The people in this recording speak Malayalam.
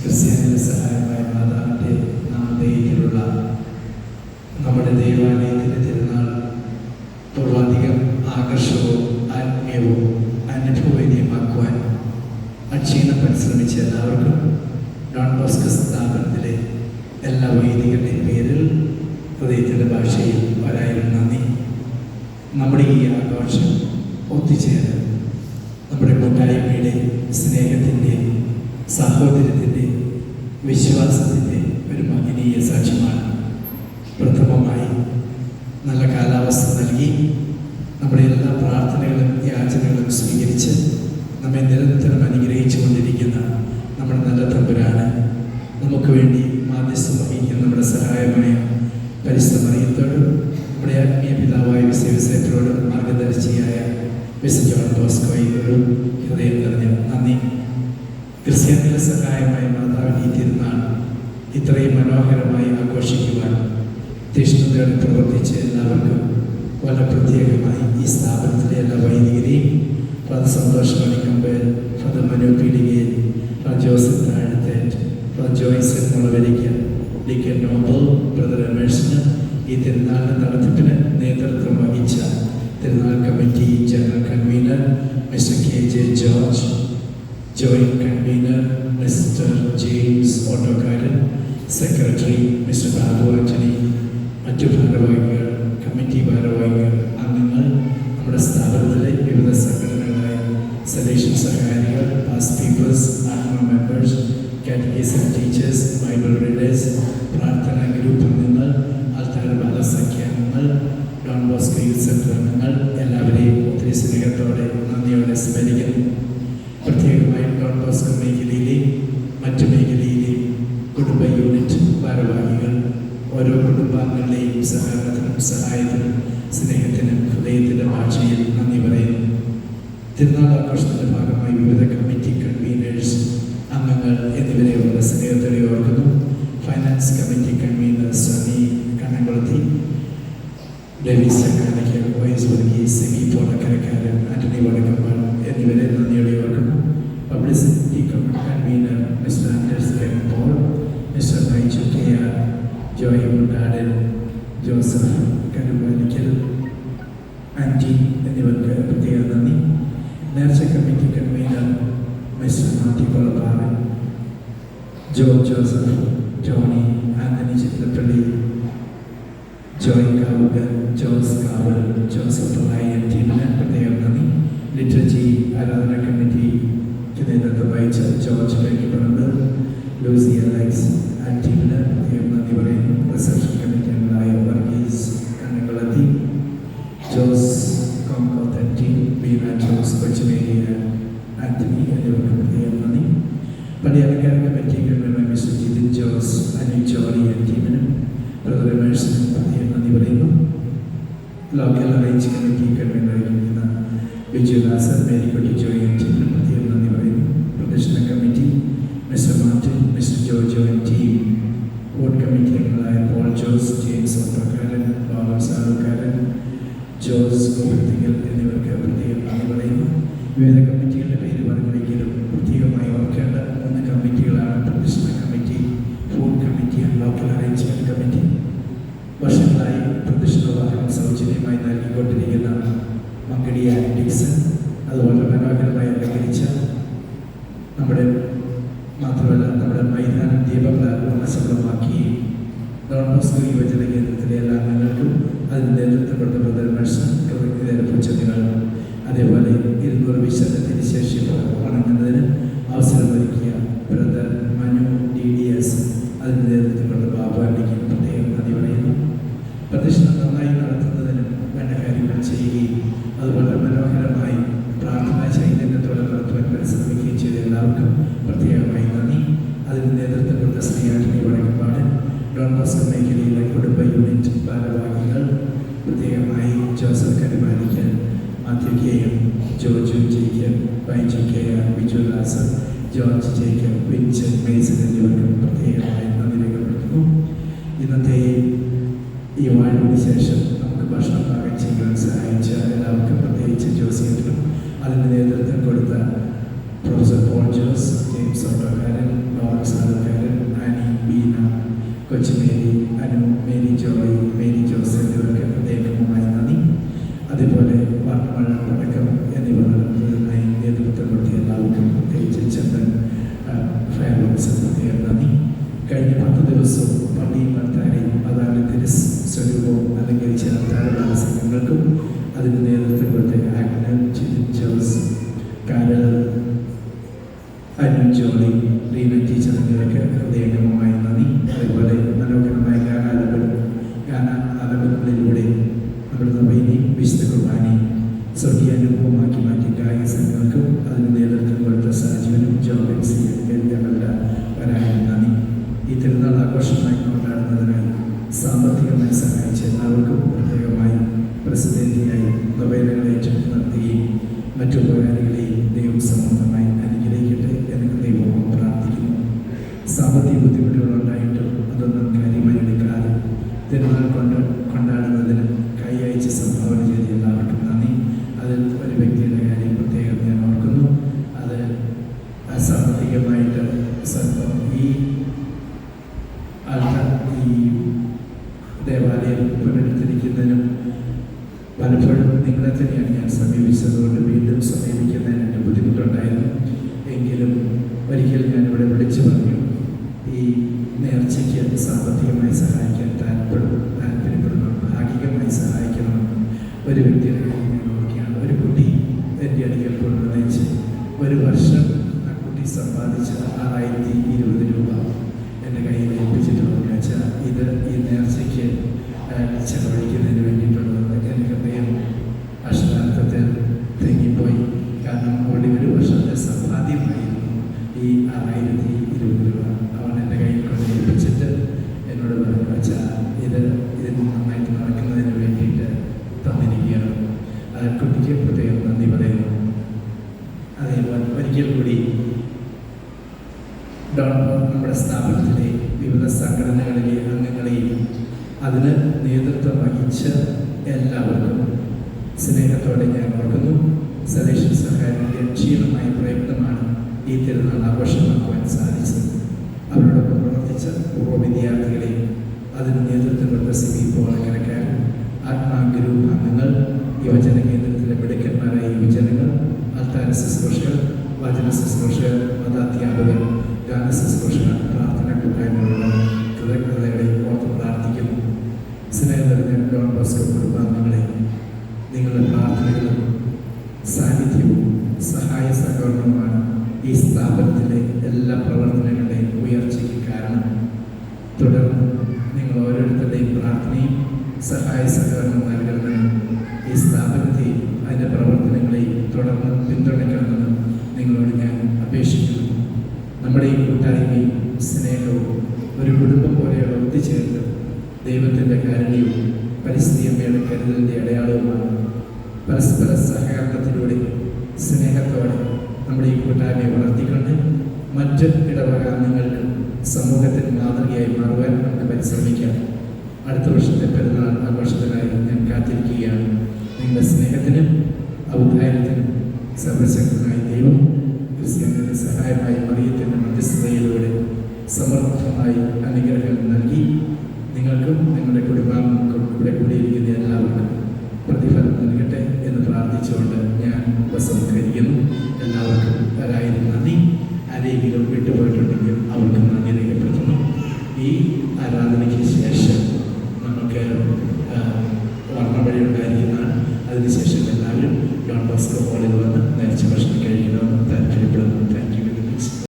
ക്രിസ്ത്യാനിയുടെ സഹായമായ മാതാവിൻ്റെ നാമധേയത്തിലുള്ള നമ്മുടെ ദൈവാലയത്തിൻ്റെ തിരുനാൾ പൂർവാധികം ആകർഷകവും ആത്മീയവും അനുഭവനീയമാക്കുവാൻ അക്ഷീണം പരിശ്രമിച്ച എല്ലാവർക്കും ഡോൺ ബോസ്കോ സ്ഥാപനത്തിലെ എല്ലാ വൈദികരുടെയും പേരിൽ ഹൃദയത്തിൻ്റെ ഭാഷയിൽ ഒരായിരം നന്ദി. നമ്മുടെ ഈ ആഘോഷം ഒത്തുചേർന്ന് നമ്മുടെ കൂട്ടായ്മയുടെ സ്നേഹത്തിൻ്റെ, സാഹോദര്യത്തിൻ്റെ, വിശ്വാസത്തിൻ്റെ ഒരു മഹനീയ സാക്ഷ്യമാണ്. പ്രഥമമായി നല്ല കാലാവസ്ഥ നൽകി നമ്മുടെ എല്ലാ പ്രാർത്ഥനകളും യാചനകളും സ്വീകരിച്ച് നമ്മെ നിരന്തരം അനുഗ്രഹിച്ചു കൊണ്ടിരിക്കുന്ന നമ്മുടെ നല്ല തമ്പുരാന് നമുക്ക് വേണ്ടി മാധ്യസ്ഥം വഹിക്കുന്ന നമ്മുടെ സഹായമായ പരിശുദ്ധ മറിയത്തോടും നമ്മുടെ ആത്മീയ പിതാവായ വിശേഷത്തോടും മാർഗദർശിയായ വിശുദ്ധ ജോൺ ബോസ്കോയോടും ഹൃദയം നിറഞ്ഞ നന്ദി. ക്രിസ്ത്യാനിയുടെ സഹായമായ മാതാവിൻ്റെ ഈ തിരുനാൾ ഇത്രയും മനോഹരമായി ആഘോഷിക്കുവാൻ തീഷ്ണതയോടെ പ്രവർത്തിച്ച എല്ലാവർക്കും വളരെ പ്രത്യേകമായി ഈ സ്ഥാപനത്തിലെ എല്ലാ വൈദികരെയും father Santhosh Manikkambal, father Manu Peedikayil, father Joseph Thazhatheth, father Joyson Mulavarikkal, deacon Noble, brother എമേഴ്സിന് ഈ തിരുനാളിൻ്റെ നടത്തിപ്പിന് നേതൃത്വം വഹിച്ച തിരുനാൾ committee general convener mister K J George, joint convener mister James Ottokkaran, secretary mister Babu Antony, മറ്റു ഭാരവാഹികൾ, കമ്മിറ്റി ഭാരവാഹികൾ, അംഗങ്ങൾ, നമ്മുടെ സ്ഥാപനത്തിലെ വിവിധ സംഘടനകളായ സലേഷൻ സഹായികൾ, പാസ്റ്റ് പീപ്പിൾസ്, ആത്മ members, catechism teachers, Bible readers, പ്രാർത്ഥനാ ഗ്രൂപ്പ് അംഗങ്ങൾ, ആൾത്താര ബാലസഖ്യാംഗങ്ങൾ, ഡോൺ ബോസ്കോ യൂത്ത് സെന്റർ അംഗങ്ങൾ, എല്ലാവരെയും ഒത്തിരി സ്നേഹത്തോടെ നന്ദിയോടെ സ്മരിക്കുന്നു. പ്രത്യേകമായി ഡോൺ ബോസ്കോ മേഖലയിലെയും മറ്റു മേഖലയിലെയും കുടുംബ യൂണിറ്റ് ഭാരവാഹികൾ, ഓരോ കുടുംബാംഗങ്ങളുടെയും സഹകരണത്തിനും സഹായത്തിനും സ്നേഹത്തിനും ഹൃദയത്തിൻ്റെ ഭാഷയിൽ നന്ദി പറയുന്നു. തിരുനാൾ ആഘോഷത്തിൻ്റെ ഭാഗമായി വിവിധ കമ്മിറ്റി കൺവീനേഴ്സ്, അംഗങ്ങൾ എന്നിവരെ വളരെ സ്നേഹത്തോടെ ഓർക്കുന്നു. Finance committee convener Sunny Kannamkulathi, Davis Chakkalaykk, വൈസ് വർഗീസ്, സെമി പോളക്കരക്കാരൻ, ആന്റണി വടക്കമ്പാൾ എന്നിവരെ നന്ദിയോടെ ഓർക്കുന്നു. Publicity convener mister Anders Paul, mister Baiju K R, Joy Mundadan, Joseph Karuvalikkal, ആൻറ്റി എന്നിവർക്ക് പ്രത്യേക നന്ദി. നേർച്ച committee convener mister Mathew Kolapparan, George Joseph, Tony, Antony Chithrappally, Joy Kavukan, Jose Kaval, Joseph Rayan ടീമിന് പ്രത്യേകം നന്ദി. ലിറ്ററേച്ചി ആരാധന കമ്മിറ്റിക്ക് നേതൃത്വം വഹിച്ച George Pekkiparambu, Lucy Alex and ടീമിന് പ്രത്യേകം നന്ദി പറയുന്നു. റിസപ്ഷൻ കമ്മിറ്റി അംഗങ്ങളായ Varghese Kannamkulathi, Jose Komkoth team, Beena Jose, Kochumaria Antony എന്നിവർക്ക് പ്രത്യേകം നന്ദി. പടിയാലക്കാർ committee convener mister Jithin Jose, Anil Jolly ടീമിനും ബ്രദർ എമേഴ്സിനും പ്രത്യേകം നന്ദി പറയുന്നു. ലോക്കൽ അറേഞ്ച് കമ്മിറ്റി കൺവീനറായിരിക്കുന്ന ബിജു ദാസൻ, മേരിക്കുട്ടി ജോയി ടീമിനും പ്രത്യേകം നന്ദി പറയുന്നു. പ്രദക്ഷിണ committee mister Martin, mister Jojo team, board committee അംഗങ്ങളായ Paul Jose, James Ottokkaran, Babu സാറുക്കാരൻ, Jose ഗോപത്തിക്കൽ എന്നിവർക്ക് പ്രത്യേകം നന്ദി പറയുന്നു. വിവിധ കമ്മിറ്റികളുടെ പേര് പറഞ്ഞുവെങ്കിലും പ്രത്യേകമായി ഓർക്കേണ്ട 3 കമ്മിറ്റികളാണ് പ്രദക്ഷിണ committee, food committee, local arrangement committee. വർഷങ്ങളായി പ്രദക്ഷിണ വാഹനം സൗജന്യമായി നൽകിക്കൊണ്ടിരിക്കുന്ന മങ്കടി ഡിക്സൺ, അതുപോലെ മനോഹരമായി അലങ്കരിച്ച നമ്മുടെ മാത്രമല്ല നമ്മുടെ മൈതാനം ദീപപ്രസവമാക്കി ഡോൺ ബോസ്കോ യുവജന കേന്ദ്രത്തിലെ എല്ലാ അംഗങ്ങൾക്കും അതിന് നേതൃത്വം കൊടുത്ത ബ്രദർ എമേഴ്സൺ കൃതജ്ഞതകൾ. അതേപോലെ 200 വിശദത്തിന് ശേഷം വണങ്ങുന്നതിന് അവസരമൊരുക്കിയ ബ്രദർ മനു DDS, അതിന് നേതൃത്വം കൊടുത്ത ബാബു ആന്റിക്ക് പ്രത്യേകം നന്ദി പറയുന്നു. പ്രദക്ഷിണം നന്നായി നടത്തുന്നതിനും വേണ്ട കാര്യങ്ങൾ ചെയ്യുകയും അതുപോലെ മനോഹരമായി പ്രാർത്ഥനാ ചൈതന്യത്തോടെ നടത്തുവാൻ പരിശ്രമിക്കുകയും ചെയ്ത എല്ലാവർക്കും പ്രത്യേകമായി നന്ദി. അതിന് നേതൃത്വം കൊടുത്ത Shri Antony Vadakkambad, Don Bosco മേഖലയിലെ കുടുംബ യൂണിറ്റ് ഭാരവാഹികൾ, പ്രത്യേകമായി Joseph Karumanikkal, Mathew K M, Joju Jacob, Baiju K R, Biju Dasan, George Jacob, Vinson Mason എന്നിവർക്കും പ്രത്യേകമായി നന്ദി രേഖപ്പെടുത്തുന്നു. ഇന്നത്തെ ഈ വാഴ്വിന് ശേഷം നമുക്ക് ഭക്ഷണം പാകം ചെയ്യാൻ സഹായിച്ച എല്ലാവർക്കും, പ്രത്യേകിച്ച് ജോസിയത്തിനും അതിന് നേതൃത്വം കൊടുത്ത professor Paul Jose, James Ottokkaran, Lawrence Jolly, Reena teacher എന്നിവർക്ക് ഹൃദയംഗമമായി നന്ദി. അതുപോലെ മനോഹരമായ ഗാനാലപനങ്ങളിലൂടെ നമ്മുടെ നവീനെയും വിശുദ്ധ കുർബാനയും സ്വർഗീയ അനുഭവമാക്കി മാറ്റി ഗായക സംഘങ്ങൾക്കും അതിന് നേതൃത്വം കൊടുത്ത സാജീവനും ജോബിൻസിയും വരാനും നന്ദി. ഈ തിരുനാൾ ആഘോഷമായി കൊണ്ടാടുന്നതിനായി സാമ്പത്തികമായി സഹായിച്ച എല്ലാവർക്കും പ്രത്യേകമായി പ്രസിദ്ധീയായി നൊവേനകൾ ഏറ്റെടുത്ത് നടത്തുകയും മറ്റു ഉപകാരികളെയും ദൈവം സമൂഹമായി അനുഗ്രഹിക്കട്ടെ എന്ന് ദൈവം പ്രാർത്ഥിക്കുന്നു. സാമ്പത്തിക ബുദ്ധിമുട്ടുകളുണ്ടായിട്ടും അതൊന്നും കാര്യമായി എടുക്കാതെ തിരുനാൾ കൊണ്ടാടുന്നതിന് കൈ അയച്ച് സംഭാവന ചെയ്ത എല്ലാവർക്കും നന്ദി. അതിൽ ഒരു വ്യക്തിയുടെ കാര്യം പ്രത്യേകം ഞാൻ ഓർക്കുന്നു. അത് സാമ്പത്തികമായിട്ട് സ്വല്പം ഈ ദേവാലയം പുനരുദ്ധരിക്കുന്നതിനും പലപ്പോഴും നിങ്ങളെ തന്നെയാണ് ഞാൻ സമീപിച്ചതുകൊണ്ട് വീണ്ടും സമീപിക്കുന്നതിന് എൻ്റെ ബുദ്ധിമുട്ടുണ്ടായിരുന്നു. എങ്കിലും ഒരിക്കൽ ഞാൻ ഇവിടെ വിളിച്ചു പറഞ്ഞു, ഈ നേർച്ചയ്ക്ക് സാമ്പത്തികമായി സഹായിക്കാൻ താല്പര്യപ്പെടുന്നു, ഭാഗികമായി സഹായിക്കണമെന്ന്. ഒരു വ്യക്തിയുടെ കാര്യം ഞാൻ നോക്കിയാണ്. ഒരു കുട്ടി എൻ്റെ അടുക്കൽ കൊണ്ടുവന്നേച്ച് ഒരു വർഷം ആ കുട്ടി സമ്പാദിച്ച 6020 രൂപ എൻ്റെ കയ്യിൽ ഏൽപ്പിച്ചിട്ടുണ്ടെന്ന് വെച്ചാൽ ഇത് ഈ നേർച്ചയ്ക്ക് ചെലവഴിക്കുന്നതിന് വേണ്ടിയിട്ടുള്ളത്. എൻ്റെ ഹൃദയം അക്ഷരാർത്ഥത്തിൽ തെങ്ങിപ്പോയി. കാരണം അവളുടെ ഒരു വർഷത്തെ സമ്പാദ്യമായിരുന്നു ഈ 6020 രൂപ. അവൻ എൻ്റെ കയ്യിൽ കൊണ്ട് ഏൽപ്പിച്ചിട്ട് എന്നോട് പറഞ്ഞു, വെച്ചാൽ ഇതിന് നന്നായിട്ട് നടക്കുന്നതിന് വേണ്ടിയിട്ട് തന്നിരിക്കുകയാണ്. അത് കുട്ടിക്ക് പ്രത്യേകം നന്ദി പറയുന്നു. അതേപോലെ ഒരിക്കൽ കൂടി നമ്മുടെ സ്ഥാപനത്തിലെ വിവിധ സംഘടനകളിലെ അംഗങ്ങളെയും അതിന് നേതൃത്വം വഹിച്ച എല്ലാവർക്കും സ്നേഹത്തോടെ ഞാൻ ഓർക്കുന്നു. സതീശൻ സഹായത്തിൻ്റെ ക്ഷീണമായ പ്രയത്നമാണ് ഈ തിരുനാൾ ആഘോഷമാക്കുവാൻ സാധിച്ചത്. അവരോടൊപ്പം പ്രവർത്തിച്ച പൂർവ്വ വിദ്യാർത്ഥികളെയും അതിന് നേതൃത്വം കൊടുത്ത സിബിപോളക്കരക്കാർ, ആത്മാ ഗ്രൂപ്പ് അംഗങ്ങൾ, യുവജന കേന്ദ്രത്തിലെ മിടുക്കന്മാരായ യുവജനങ്ങൾ, അൽത്താര ശുശ്രൂഷകർ, വചന ശുശ്രൂഷകർ, മതാധ്യാപകർ, ഗാന ശുശ്രൂഷകർ, പ്രാർത്ഥന കൂട്ടായ്മകളുടെ കൃതജ്ഞതകളെ ഓർത്ത് പ്രാർത്ഥിക്കുന്നു. സ്നേഹം നിറഞ്ഞ ഡോൺ ബോസ്കോ കുടുംബാംഗങ്ങളെ, നിങ്ങളുടെ പ്രാർത്ഥനകളും സാന്നിധ്യവും സഹായ സഹകരണവുമാണ് ഈ സ്ഥാപനത്തിലെ എല്ലാ പ്രവർത്തനങ്ങളുടെയും ഉയർച്ചയ്ക്ക് കാരണം. തുടർന്ന് നിങ്ങൾ ഓരോരുത്തരുടെയും പ്രാർത്ഥനയും സഹായ സഹകരണം നൽകണമെന്നും ഈ സ്ഥാപനത്തെയും അതിൻ്റെ പ്രവർത്തനങ്ങളെയും തുടർന്ന് പിന്തുണയ്ക്കണമെന്നും നിങ്ങളോട് ഞാൻ അപേക്ഷിക്കുന്നു. നമ്മുടെ ഈ കൂട്ടായ്മയും സ്നേഹവും ഒരു കുടുംബം പോലെയുള്ള ഒത്തുചേർന്ന് ദൈവത്തിൻ്റെ കാരുണ്യവും പരിസ്ഥിതി അമ്മയുടെ കരുതലിൻ്റെ അടയാളവുമാണ്. പരസ്പര സഹകരണത്തിലൂടെ സ്നേഹത്തോടെ നമ്മുടെ ഈ കൂട്ടായ്മയെ വളർത്തിക്കൊണ്ട് മറ്റ് ഇടവക അംഗങ്ങൾക്കും സമൂഹത്തിന് മാതൃകയായി മാറുവാൻ നമുക്ക് പരിശ്രമിക്കാം. അടുത്ത വർഷത്തെ പെരുന്നാൾ ആഘോഷത്തിനായി ഞാൻ കാത്തിരിക്കുകയാണ്. നിങ്ങളുടെ സ്നേഹത്തിനും ഔദാര്യത്തിനും സർവശക്തനായ ദൈവം ക്രിസ്ത്യാനിയുടെ സഹായമായി മറിയത്തിൻ്റെ മധ്യസ്ഥതയിലൂടെ സമർത്ഥമായി അനുഗ്രഹം നൽകി നിങ്ങൾക്കും നിങ്ങളുടെ കുടുംബാംഗങ്ങൾക്കും ഇവിടെ കൂടിയിരിക്കുന്ന എല്ലാവർക്കും പ്രതിഫലം നൽകട്ടെ എന്ന് പ്രാർത്ഥിച്ചുകൊണ്ട് ഞാൻ ഉപസംഹരിക്കുന്നു. എല്ലാവർക്കും ഒരായിരം നന്ദി. ആരെങ്കിലും വിട്ടുപോയിട്ടുണ്ടെങ്കിൽ അവർക്കും നന്ദി രേഖപ്പെടുത്തുന്നു. ഈ ആരാധനയ്ക്ക് ശേഷം നമുക്ക് വർണ്ണവഴി ഉണ്ടായിരിക്കുന്നതാണ്. അതിനുശേഷം എല്ലാവരും ഡോൺ ബോസ്കോ ഹാളിൽ വന്ന്